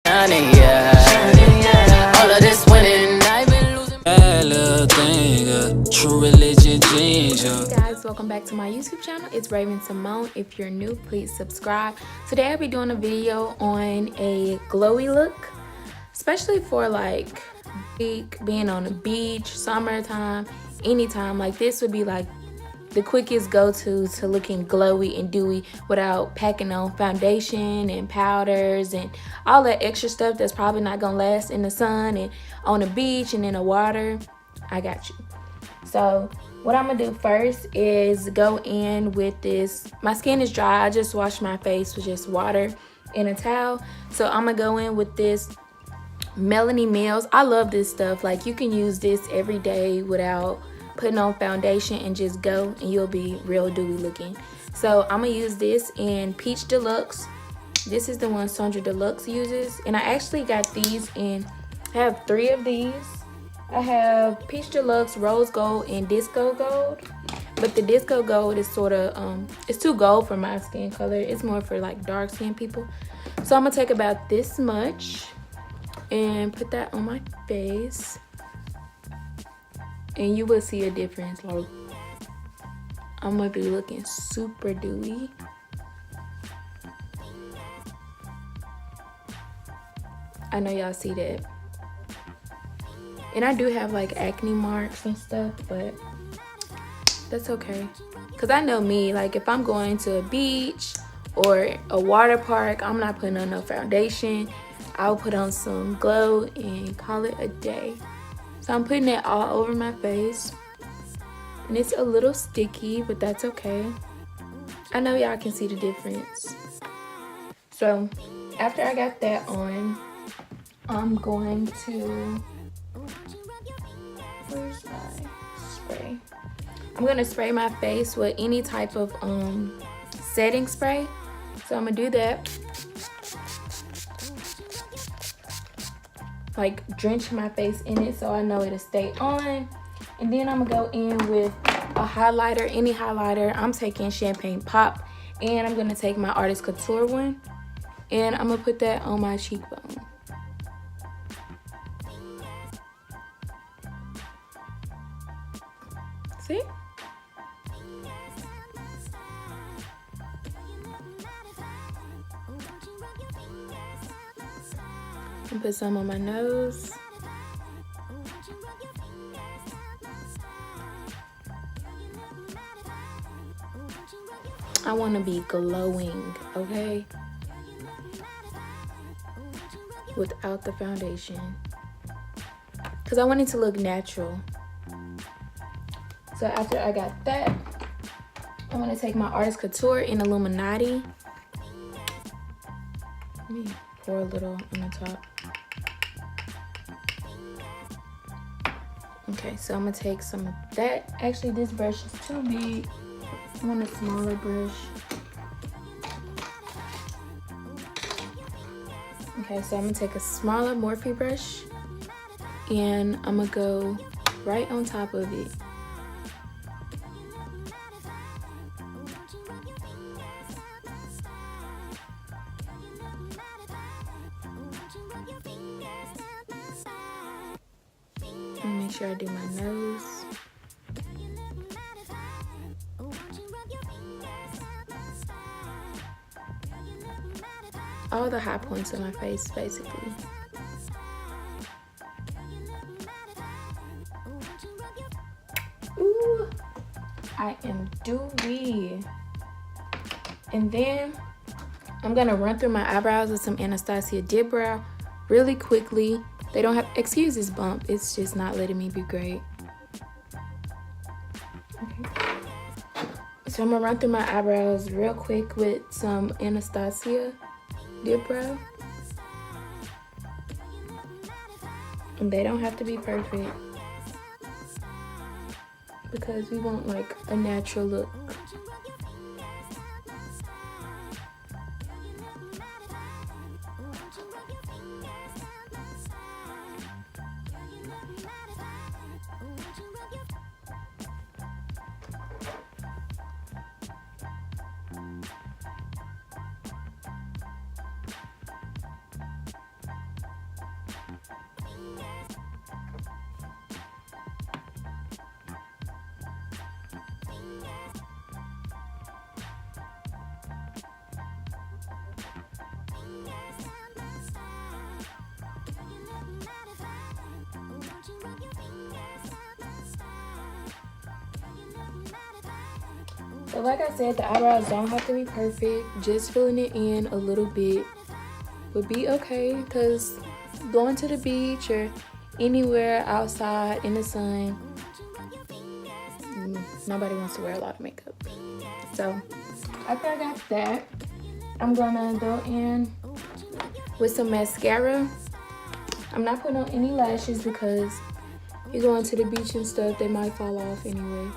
Shining, yeah. All of this winning, I've been losing. That little thing, true religion change. Hey guys, welcome back to my YouTube channel. It's Raven Simone. If you're new, please subscribe. Today I'll be doing a video on a glowy look, especially for like being on the beach, summertime, anytime. Like this would be like the quickest go-to to looking glowy and dewy without packing on foundation and powders and all that extra stuff that's probably not gonna last in the sun and on the beach and in the water. I got you. So what I'm gonna do first is go in with this. My skin is dry. I just washed my face with just water and a towel. So I'm gonna go in with this Melanie Mills. I love this stuff. Like you can use this every day without putting on foundation and just go and you'll be real dewy looking. So I'm gonna use this in Peach Deluxe. This is the one Sondra Deluxe uses, and I actually got these in, I have 3 of these. I have Peach Deluxe, Rose Gold, and Disco Gold. But the Disco Gold is sort of, it's too gold for my skin color. It's more for like dark skin people. So I'm gonna take about this much and put that on my face. And you will see a difference. Like I'm gonna be looking super dewy. I know y'all see that. And I do have like acne marks and stuff, but that's okay. Cause I know me, like if I'm going to a beach or a water park, I'm not putting on no foundation. I'll put on some glow and call it a day. So I'm putting it all over my face. And it's a little sticky, but that's okay. I know y'all can see the difference. So after I got that on, I'm going to, where's my spray? I'm gonna spray my face with any type of setting spray. So I'm gonna do that. Like drench my face in it so I know it'll stay on. And then I'm gonna go in with a highlighter, any highlighter. I'm taking Champagne Pop, and I'm gonna take my Artist Couture one, and I'm gonna put that on my cheekbone. See? And put some on my nose. I want to be glowing, okay? Without the foundation. Because I want it to look natural. So after I got that, I'm going to take my Artist Couture in Illuminati. Let me pour a little on the top. Okay, so I'm gonna take some of that. Actually, this brush is too big. I want a smaller brush. Okay, so I'm gonna take a smaller Morphe brush and I'm gonna go right on top of it. Make sure I do my nose. All the high points of my face, basically. Ooh, I am dewy. And then I'm gonna run through my eyebrows with some Anastasia Dip Brow really quickly. They don't have, excuse this bump, it's just not letting me be great. Okay. So I'm gonna run through my eyebrows real quick with some Anastasia Dip Brow. And they don't have to be perfect because we want like a natural look. So like I said, the eyebrows don't have to be perfect. Just filling it in a little bit would be okay, because going to the beach or anywhere outside in the sun, nobody wants to wear a lot of makeup. So after I got that, I'm gonna go in with some mascara. I'm not putting on any lashes because you're going to the beach and stuff, they might fall off anyway.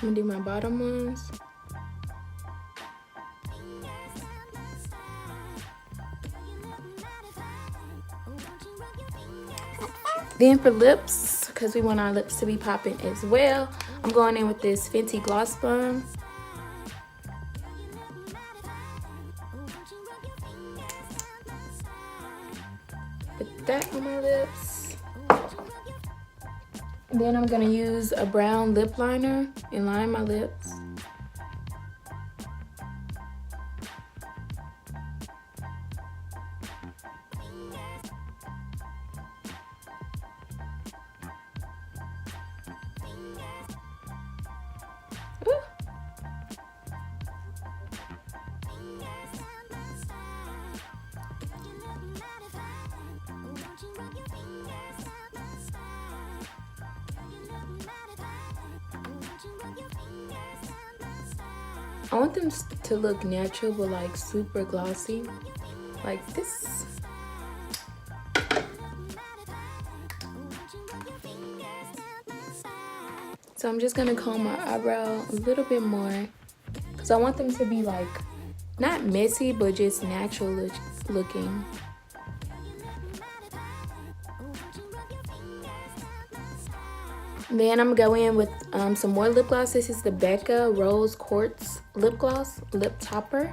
I'm gonna do my bottom ones. Then for lips, because we want our lips to be popping as well, I'm going in with this Fenty Gloss Bomb. Put that on my lips. And then I'm gonna use a brown lip liner and line my lips. I want them to look natural, but like super glossy, like this. So I'm just gonna comb my eyebrow a little bit more, because I want them to be like, not messy, but just natural looking. Then I'm gonna go in with some more lip gloss. This is the Becca Rose Quartz Lip Gloss, Lip Topper.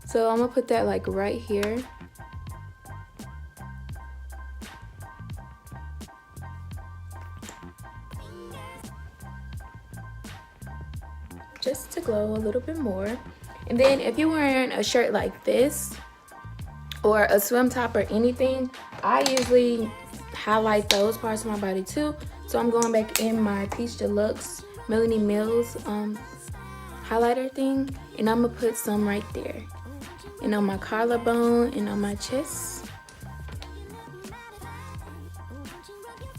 So I'm gonna put that like right here. Just to glow a little bit more. And then if you're wearing a shirt like this, or a swim top or anything, I usually highlight those parts of my body too. So I'm going back in my Peach Deluxe Melanie Mills highlighter thing, and I'm gonna put some right there, and on my collarbone and on my chest,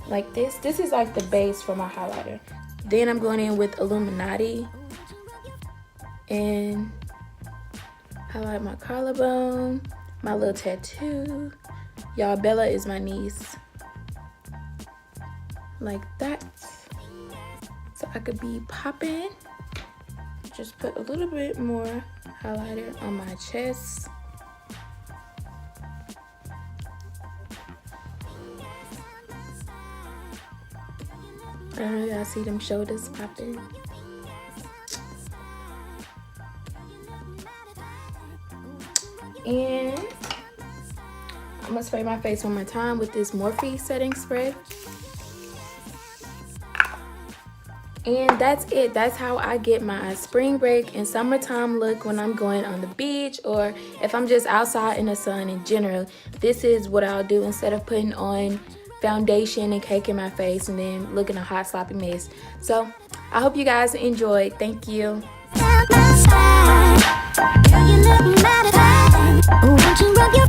like this. This is like the base for my highlighter. Then I'm going in with Illuminati and highlight my collarbone, my little tattoo. Y'all, Bella is my niece. Like that, so I could be popping. Just put a little bit more highlighter on my chest. I don't know if y'all see them shoulders popping. And I'm gonna spray my face one more time with this Morphe setting spray. And that's it. That's how I get my spring break and summertime look when I'm going on the beach, or if I'm just outside in the sun in general. This is what I'll do instead of putting on foundation and cake in my face and then looking a hot sloppy mess. So I hope you guys enjoyed. Thank you. Girl, you look mighty fine. Won't you rub your